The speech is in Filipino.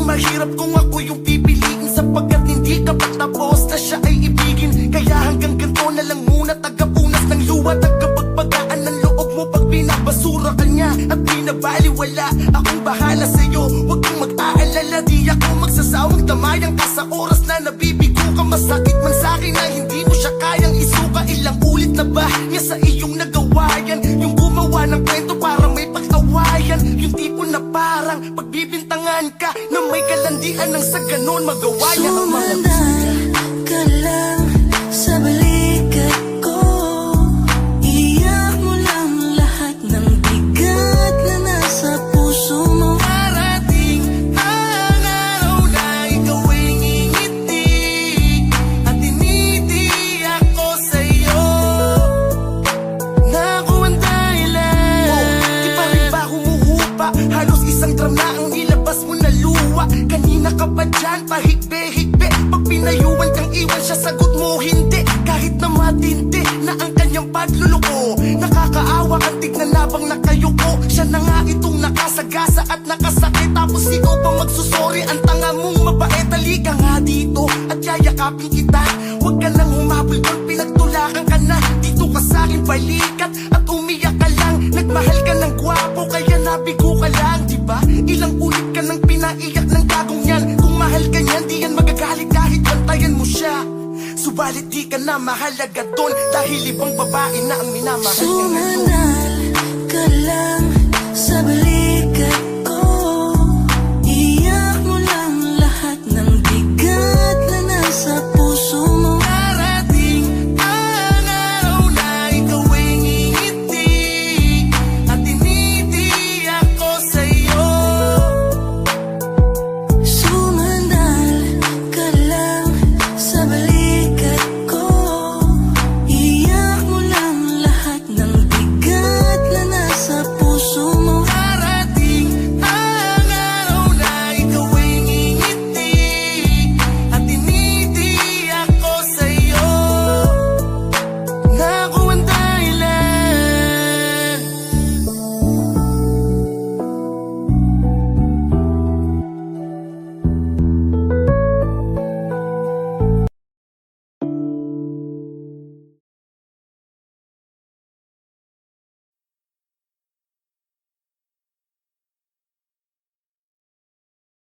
mahirap kung ako yung pipiliin, sapagkat hindi ka patapos na siya ay ibigin. Kaya hanggang ganito na lang muna, tagapunas ng luha, tagapagpagaan ng loob mo pag binabasura ka niya at binabaliwala. Akong bahala sa'yo, huwag kang mag-aalala, di ako magsasawang damayang ka sa oras na nabibigo ka. Masakit man sa'kin na hindi mo siya kayang isuka. Ilang ulit na ba niya sa iyong nagawa yan? Yung gumawa ng kwento para may pag-awayan, yung tipo na parang pagbibintangan ka na may kalandian ng sa ganon magawa yan. Sumandal ka lang sa balikat ko, iyak mo lang lahat ng bigat na nasa puso mo. Parating ang araw na ikaw ay ngingiti at tiniti ako sa'yo. Naku ang dahilan, di pa rin ba humuhupa? Halos isang drum na ang nilabas mo na luwa. Kanina ka pa dyan, pahigbe-higbe, pag pinayuan kang iwan siya, sagot mo hindi. Kahit na matindi na ang kanyang pagluluko, nakakaawa kang tignan labang nakayuko. Siya na nga itong nakasagasa at nakasakit, tapos ikaw pa magsusori. Ang tanga mong mabait, halika nga dito at yayakapin kita. Huwag ka nang humabol doon, pinagtulakan ka na. Dito ka sa'kin balikat at umiyak ka lang. Nagmahal ka ng gwapo kaya nabigo ka lang, diba? Ilang ulit ka nang pinaiyak ng gagong yan. Kung mahal ka niyan, di yan magagalit kahit bantayan mo siya. Subalit di ka na mahalaga doon, dahil ibang babae na ang minamahal niya ngayon. Sumandal ka lang sa balikat